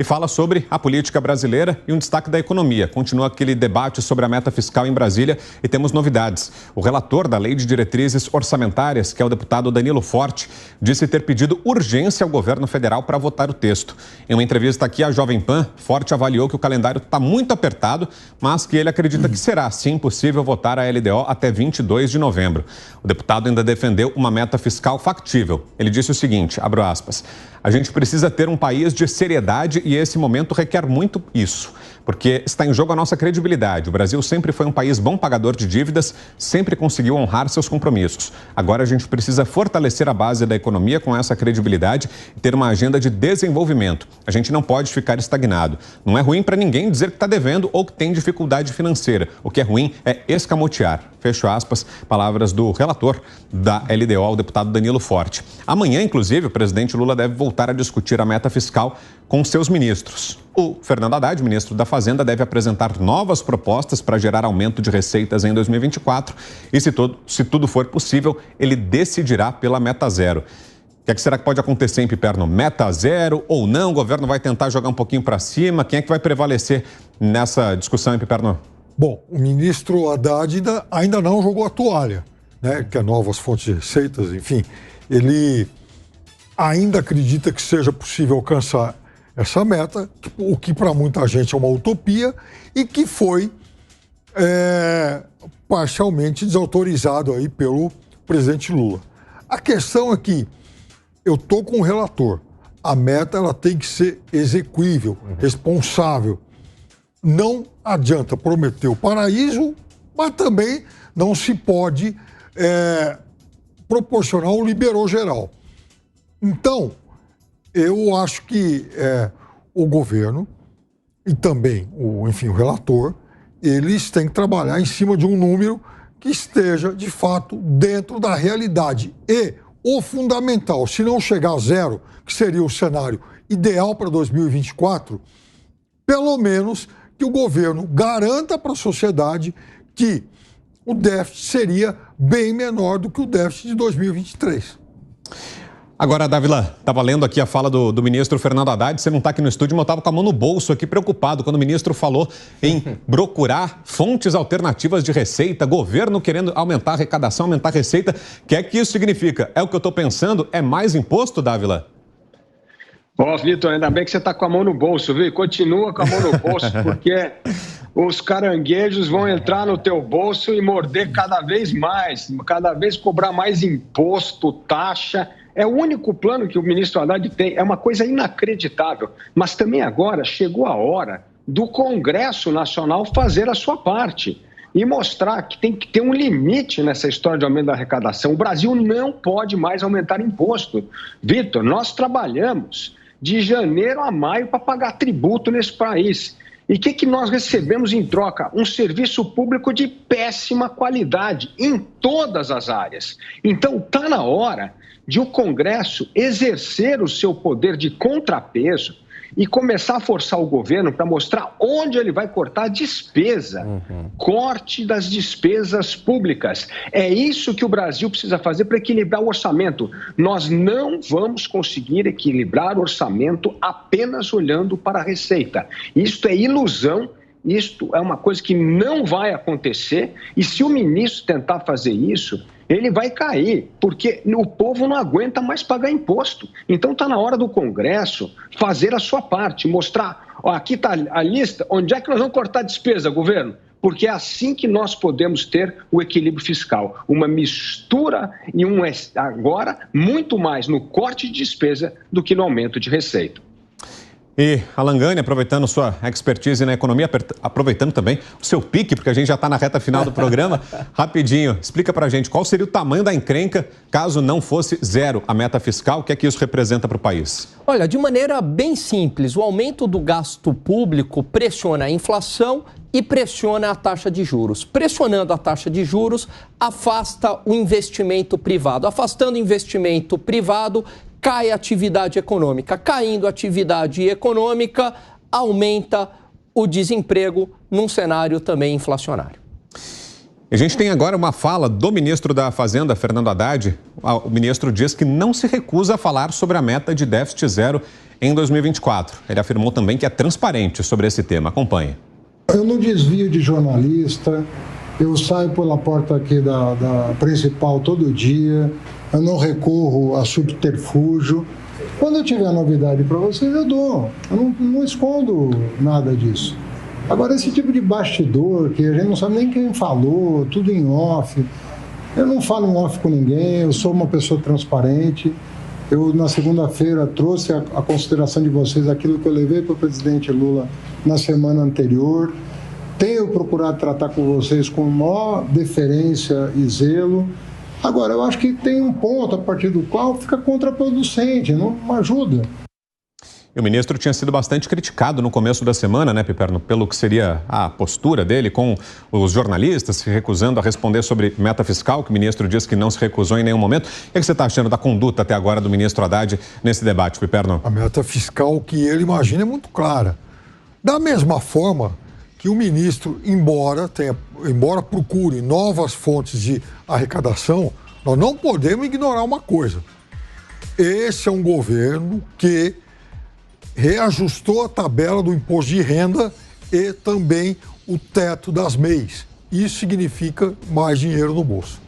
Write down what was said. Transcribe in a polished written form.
E fala sobre a política brasileira e um destaque da economia. Continua aquele debate sobre a meta fiscal em Brasília e temos novidades. O relator da Lei de Diretrizes Orçamentárias, que é o deputado Danilo Forte, disse ter pedido urgência ao governo federal para votar o texto. Em uma entrevista aqui à Jovem Pan, Forte avaliou que o calendário está muito apertado, mas que ele acredita que será, sim, possível votar a LDO até 22 de novembro. O deputado ainda defendeu uma meta fiscal factível. Ele disse o seguinte, abro aspas, a gente precisa ter um país de seriedade e esse momento requer muito isso, porque está em jogo a nossa credibilidade. O Brasil sempre foi um país bom pagador de dívidas, sempre conseguiu honrar seus compromissos. Agora a gente precisa fortalecer a base da economia com essa credibilidade e ter uma agenda de desenvolvimento. A gente não pode ficar estagnado. Não é ruim para ninguém dizer que está devendo ou que tem dificuldade financeira. O que é ruim é escamotear. Fecho aspas, palavras do relator da LDO, o deputado Danilo Forte. Amanhã, inclusive, o presidente Lula deve voltar a discutir a meta fiscal com seus ministros. O Fernando Haddad, ministro da Fazenda, deve apresentar novas propostas para gerar aumento de receitas em 2024 e, se tudo for possível, ele decidirá pela meta zero. O que será que pode acontecer em Piperno? Meta zero ou não? O governo vai tentar jogar um pouquinho para cima? Quem é que vai prevalecer nessa discussão em Piperno? Bom, o ministro Haddad ainda não jogou a toalha, né? Que é novas fontes de receitas, enfim. Ele ainda acredita que seja possível alcançar essa meta, o que para muita gente é uma utopia e que foi parcialmente desautorizado aí pelo presidente Lula. A questão é que eu estou com o relator. A meta ela tem que ser execuível, responsável. Não adianta prometer o paraíso, mas também não se pode proporcionar um liberou geral. Então, eu acho que o governo e também o relator, eles têm que trabalhar em cima de um número que esteja, de fato, dentro da realidade. E o fundamental, se não chegar a zero, que seria o cenário ideal para 2024, pelo menos que o governo garanta para a sociedade que o déficit seria bem menor do que o déficit de 2023. Agora, Dávila, estava lendo aqui a fala do ministro Fernando Haddad, você não está aqui no estúdio, mas eu estava com a mão no bolso aqui, preocupado, quando o ministro falou em procurar fontes alternativas de receita, governo querendo aumentar a arrecadação, aumentar a receita. O que é que isso significa? É o que eu estou pensando? É mais imposto, Dávila? Ó, Vitor, ainda bem que você está com a mão no bolso, viu? Continua com a mão no bolso, porque os caranguejos vão entrar no teu bolso e morder cada vez mais, cada vez cobrar mais imposto, taxa. É o único plano que o ministro Haddad tem, é uma coisa inacreditável. Mas também agora chegou a hora do Congresso Nacional fazer a sua parte e mostrar que tem que ter um limite nessa história de aumento da arrecadação. O Brasil não pode mais aumentar imposto. Vitor, nós trabalhamos de janeiro a maio para pagar tributo nesse país. E o que nós recebemos em troca? Um serviço público de péssima qualidade em todas as áreas. Então, está na hora de o Congresso exercer o seu poder de contrapeso e começar a forçar o governo para mostrar onde ele vai cortar a despesa. Corte das despesas públicas. É isso que o Brasil precisa fazer para equilibrar o orçamento. Nós não vamos conseguir equilibrar o orçamento apenas olhando para a receita. Isto é ilusão. Isto é uma coisa que não vai acontecer e se o ministro tentar fazer isso, ele vai cair, porque o povo não aguenta mais pagar imposto. Então está na hora do Congresso fazer a sua parte, mostrar, ó, aqui está a lista, onde é que nós vamos cortar a despesa, governo? Porque é assim que nós podemos ter o equilíbrio fiscal. Uma mistura e agora muito mais no corte de despesa do que no aumento de receita. E Alan Gani, aproveitando sua expertise na economia, aproveitando também o seu pique, porque a gente já está na reta final do programa, rapidinho, explica para a gente qual seria o tamanho da encrenca caso não fosse zero a meta fiscal, o que é que isso representa para o país? Olha, de maneira bem simples, o aumento do gasto público pressiona a inflação e pressiona a taxa de juros. Pressionando a taxa de juros, afasta o investimento privado. Afastando o investimento privado, cai a atividade econômica. Caindo a atividade econômica, aumenta o desemprego num cenário também inflacionário. A gente tem agora uma fala do ministro da Fazenda, Fernando Haddad. O ministro diz que não se recusa a falar sobre a meta de déficit zero em 2024. Ele afirmou também que é transparente sobre esse tema. Acompanhe. Eu não desvio de jornalista, eu saio pela porta aqui da principal todo dia, eu não recorro a subterfúgio. Quando eu tiver novidade para vocês, eu dou. Eu não escondo nada disso. Agora, esse tipo de bastidor, que a gente não sabe nem quem falou, tudo em off. Eu não falo em off com ninguém, eu sou uma pessoa transparente. Eu, na segunda-feira, trouxe a consideração de vocês aquilo que eu levei para o presidente Lula na semana anterior. Tenho procurado tratar com vocês com maior deferência e zelo. Agora, eu acho que tem um ponto a partir do qual fica contraproducente, não ajuda. E o ministro tinha sido bastante criticado no começo da semana, né, Piperno, pelo que seria a postura dele com os jornalistas se recusando a responder sobre meta fiscal, que o ministro diz que não se recusou em nenhum momento. O que você está achando da conduta até agora do ministro Haddad nesse debate, Piperno? A meta fiscal que ele imagina é muito clara. Da mesma forma que o ministro, embora procure novas fontes de arrecadação, nós não podemos ignorar uma coisa. Esse é um governo que reajustou a tabela do imposto de renda e também o teto das MEIs. Isso significa mais dinheiro no bolso.